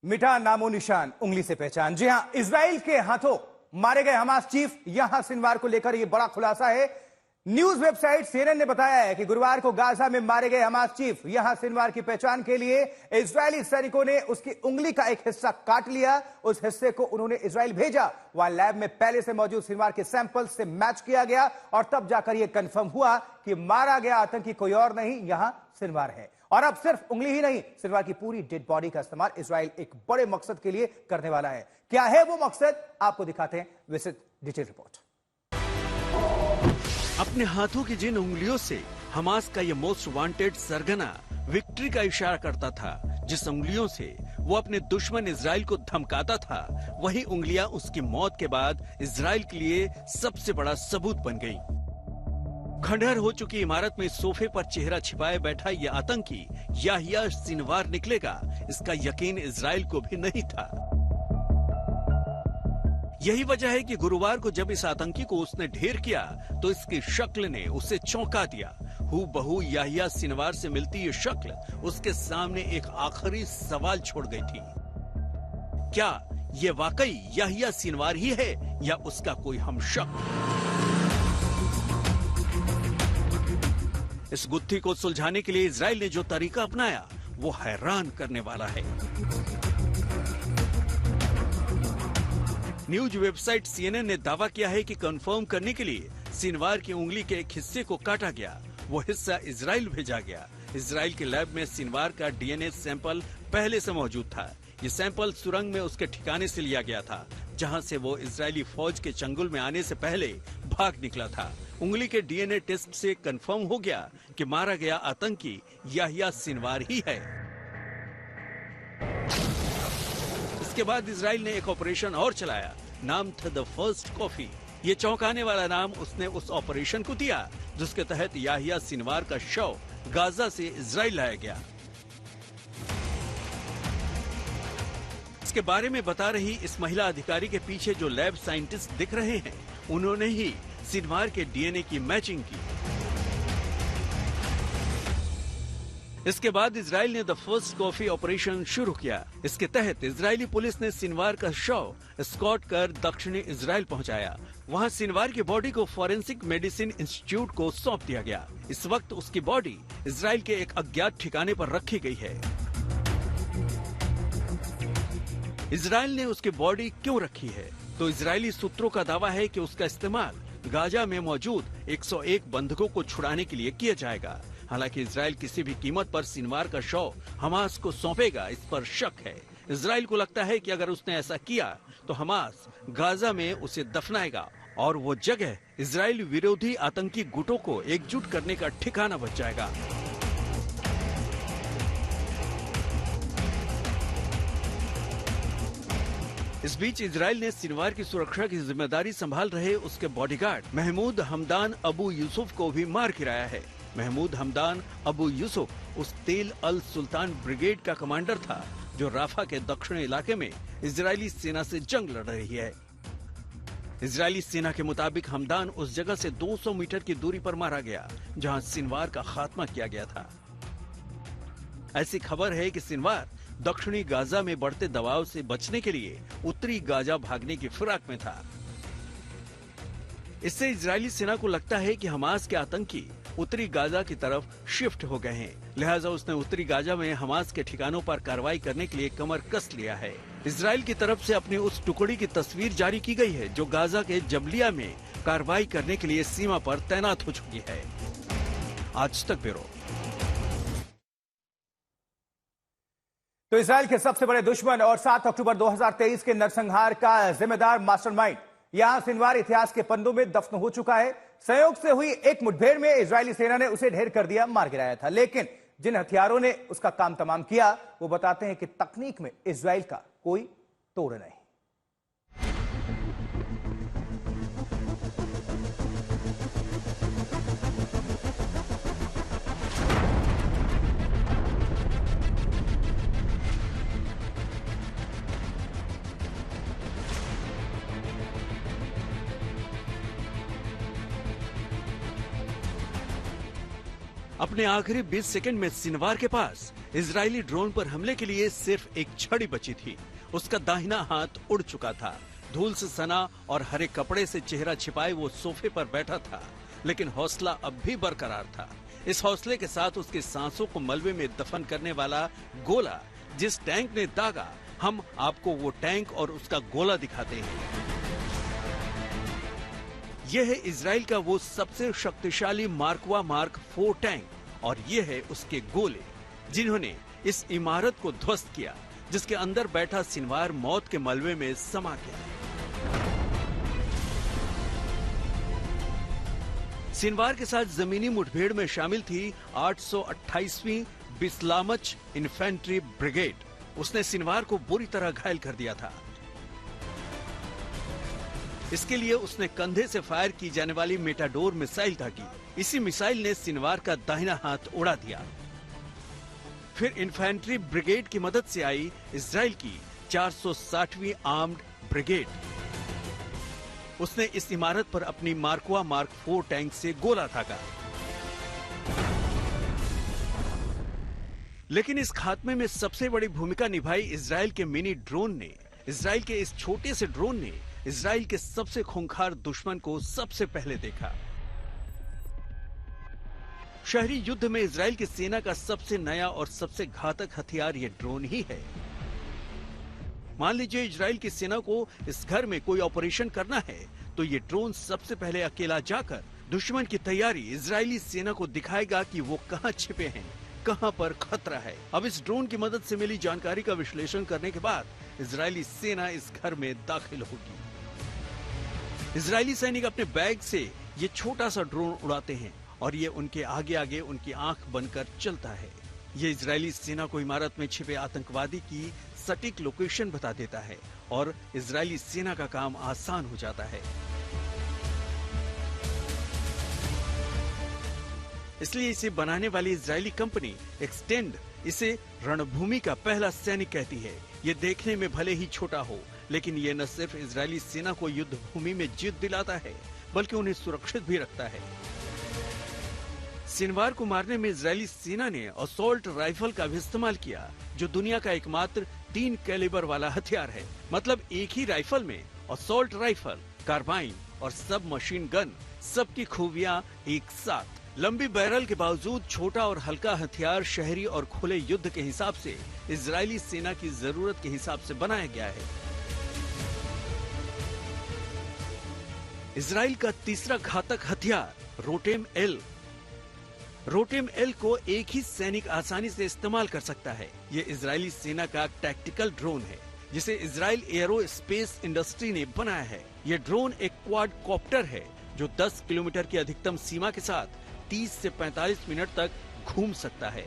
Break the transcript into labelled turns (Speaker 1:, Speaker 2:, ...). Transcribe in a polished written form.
Speaker 1: मिटा नामो निशान, उंगली से पहचान। जी हां, इजराइल के हाथों मारे गए हमास चीफ यहां सिनवार को लेकर यह बड़ा खुलासा है। न्यूज वेबसाइट सीएनएन ने बताया है कि गुरुवार को गाजा में मारे गए हमास चीफ यहां सिनवार की पहचान के लिए इजरायली सैनिकों ने उसकी उंगली का एक हिस्सा काट लिया। उस हिस्से को उन्होंने इजराइल भेजा। वहां लैब में पहले से मौजूद सिनवार के सैंपल से मैच किया गया और तब जाकर यह कंफर्म हुआ कि मारा गया आतंकी कोई और नहीं, यहां सिनवार है। और अब सिर्फ उंगली ही नहीं, सिनवार की पूरी डेड बॉडी का इस्तेमाल इजराइल एक बड़े मकसद के लिए करने वाला है। क्या है वो मकसद, आपको दिखाते हैं विजिट डिटेल रिपोर्ट।
Speaker 2: अपने हाथों की जिन उंगलियों से हमास का ये मोस्ट वांटेड सरगना विक्ट्री का इशारा करता था, जिस उंगलियों से वो अपने दुश्मन इजराइल को धमकाता था, वही उंगलियां उसकी मौत के बाद इजराइल के लिए सबसे बड़ा सबूत बन गई। खंडहर हो चुकी इमारत में सोफे पर चेहरा छिपाए बैठा ये आतंकी याहिया सिनवार निकलेगा, इसका यकीन इजराइल को भी नहीं था। यही वजह है कि गुरुवार को जब इस आतंकी को उसने ढेर किया तो इसकी शक्ल ने उसे चौंका दिया। हूबहू याहिया सिनवार से मिलती ये शक्ल उसके सामने एक आखिरी सवाल छोड़ गई थी। क्या ये वाकई याहिया सिनवार ही है या उसका कोई हमशक्ल? इस गुत्थी को सुलझाने के लिए इजराइल ने जो तरीका अपनाया वो हैरान करने वाला है। न्यूज वेबसाइट सीएनएन ने दावा किया है कि कंफर्म करने के लिए सिनवार की उंगली के एक हिस्से को काटा गया, वो हिस्सा इजराइल भेजा गया। इजराइल के लैब में सिनवार का डीएनए सैंपल पहले से मौजूद था। ये सैंपल सुरंग में उसके ठिकाने से लिया गया था, जहां से वो इजरायली फौज के चंगुल में आने से पहले भाग निकला था। उंगली के डीएनए टेस्ट से कंफर्म हो गया कि मारा गया आतंकी याहिया सिनवार ही है। इसके बाद इजराइल ने एक ऑपरेशन और चलाया, नाम था द फर्स्ट कॉफी। ये चौंकाने वाला नाम उसने उस ऑपरेशन को दिया जिसके तहत याहिया सिनवार का शव गाजा से इजराइल लाया गया। इसके बारे में बता रही इस महिला अधिकारी के पीछे जो लैब साइंटिस्ट दिख रहे हैं, उन्होंने ही सिनवार के डीएनए की मैचिंग की। इसके बाद इजराइल ने द फर्स्ट कॉफी ऑपरेशन शुरू किया। इसके तहत इजरायली पुलिस ने सिनवार का शव एस्कॉर्ट कर दक्षिणी इजराइल पहुंचाया। वहां सिनवार की बॉडी को फॉरेंसिक मेडिसिन इंस्टीट्यूट को सौंप दिया गया। इस वक्त उसकी बॉडी इजराइल के एक अज्ञात ठिकाने पर रखी गई है। इजराइल ने उसकी बॉडी क्यों रखी है, तो इजरायली सूत्रों का दावा है कि उसका इस्तेमाल गाजा में मौजूद 101 बंधकों को छुड़ाने के लिए किया जाएगा। हालांकि इजराइल किसी भी कीमत पर सिनवार का शव हमास को सौंपेगा, इस पर शक है। इजराइल को लगता है कि अगर उसने ऐसा किया तो हमास गाजा में उसे दफनाएगा और वो जगह इजराइल विरोधी आतंकी गुटों को एकजुट करने का ठिकाना बच जाएगा। इस बीच इजराइल ने सिनवार की सुरक्षा की जिम्मेदारी संभाल रहे उसके बॉडीगार्ड महमूद हमदान अबू यूसुफ को भी मार गिराया है। महमूद हमदान अबू यूसुफ उस तेल अल सुल्तान ब्रिगेड का कमांडर था जो राफा के दक्षिणी इलाके में इजरायली सेना से जंग लड़ रही है। इजरायली सेना के मुताबिक हमदान उस जगह से 200 मीटर की दूरी पर मारा गया जहां सिनवार का खात्मा किया गया था। ऐसी खबर है कि सिनवार दक्षिणी गाजा में बढ़ते दबाव से बचने के लिए उत्तरी गाजा भागने की फिराक में था। इससे इजरायली सेना को लगता है कि हमास के आतंकी उत्तरी गाजा की तरफ शिफ्ट हो गए हैं, लिहाजा उसने उत्तरी गाजा में हमास के ठिकानों पर कार्रवाई करने के लिए कमर कस लिया है। इजराइल की तरफ से अपनी उस टुकड़ी की तस्वीर जारी की गई है जो गाजा के जबलिया में कार्रवाई करने के लिए सीमा पर तैनात हो चुकी है। आज तक ब्यूरो।
Speaker 1: तो इजराइल के सबसे बड़े दुश्मन और 7 अक्टूबर 2023 के नरसंहार का जिम्मेदार मास्टरमाइंड यहां सिनवार इतिहास के पन्नों में दफन हो चुका है। संयोग से हुई एक मुठभेड़ में इजरायली सेना ने उसे ढेर कर दिया, मार गिराया था। लेकिन जिन हथियारों ने उसका काम तमाम किया वो बताते हैं कि तकनीक में इजराइल का कोई तोड़ नहीं।
Speaker 2: अपने आखिरी 20 सेकंड में सिनवार के पास इजरायली ड्रोन पर हमले के लिए सिर्फ एक छड़ी बची थी। उसका दाहिना हाथ उड़ चुका था। धूल से सना और हरे कपड़े से चेहरा छिपाए वो सोफे पर बैठा था, लेकिन हौसला अब भी बरकरार था। इस हौसले के साथ उसके सांसों को मलबे में दफन करने वाला गोला जिस टैंक ने दागा, हम आपको वो टैंक और उसका गोला दिखाते हैं। यह है इजराइल का वो सबसे शक्तिशाली मार्कवा मार्क 4 टैंक और ये है उसके गोले, जिन्होंने इस इमारत को ध्वस्त किया, जिसके अंदर बैठा सिनवार मौत के मलबे में समा गया। सिनवार के साथ जमीनी मुठभेड़ में शामिल थी 828वीं बिस्लामच इन्फेंट्री ब्रिगेड। उसने सिनवार को बुरी तरह घायल कर दिया था। इसके लिए उसने कंधे से फायर की जाने वाली मेटाडोर मिसाइल दागी। इसी मिसाइल ने सिनवार का दाहिना हाथ उड़ा दिया। फिर इन्फेंट्री ब्रिगेड की मदद से आई इजराइल की 460वीं आर्म्ड ब्रिगेड। उसने इस इमारत पर अपनी मार्कवा मार्क 4 टैंक से गोला दागा। लेकिन इस खात्मे में सबसे बड़ी भूमिका निभाई इजराइल के मिनी ड्रोन ने। इजराइल के इस छोटे से ड्रोन ने इजराइल के सबसे खूंखार दुश्मन को सबसे पहले देखा। शहरी युद्ध में इजराइल की सेना का सबसे नया और सबसे घातक हथियार ये ड्रोन ही है। मान लीजिए इजराइल की सेना को इस घर में कोई ऑपरेशन करना है, तो ये ड्रोन सबसे पहले अकेला जाकर दुश्मन की तैयारी इजरायली सेना को दिखाएगा कि वो कहां छिपे हैं, कहां पर खतरा है। अब इस ड्रोन की मदद से मिली जानकारी का विश्लेषण करने के बाद इजरायली सेना इस घर में दाखिल होगी। इजरायली सैनिक अपने बैग से ये छोटा सा ड्रोन उड़ाते हैं और ये उनके आगे आगे उनकी आंख बनकर चलता है। ये इजरायली सेना को इमारत में छिपे आतंकवादी की सटीक लोकेशन बता देता है और इजरायली सेना का काम आसान हो जाता है। इसलिए इसे बनाने वाली इजरायली कंपनी एक्सटेंड इसे रणभूमि का पहला सैनिक कहती है। ये देखने में भले ही छोटा हो, लेकिन ये न सिर्फ इजरायली सेना को युद्ध भूमि में जीत दिलाता है, बल्कि उन्हें सुरक्षित भी रखता है। सिनवार को मारने में इजरायली सेना ने असॉल्ट राइफल का भी इस्तेमाल किया, जो दुनिया का एकमात्र 3 कैलिबर वाला हथियार है। मतलब एक ही राइफल में असॉल्ट राइफल, कार्बाइन और सब मशीन गन, सबकी खूबियां एक साथ। लंबी बैरल के बावजूद छोटा और हल्का हथियार शहरी और खुले युद्ध के हिसाब से इजरायली सेना की जरूरत के हिसाब से बनाया गया है। इजराइल का तीसरा घातक हथियार रोटेम एल। रोटेम एल को एक ही सैनिक आसानी से इस्तेमाल कर सकता है। ये इजरायली सेना का टैक्टिकल ड्रोन है, जिसे इजराइल एरोस्पेस इंडस्ट्री ने बनाया है। ये ड्रोन एक क्वाडकॉप्टर है जो 10 किलोमीटर की अधिकतम सीमा के साथ 30 से 45 मिनट तक घूम सकता है।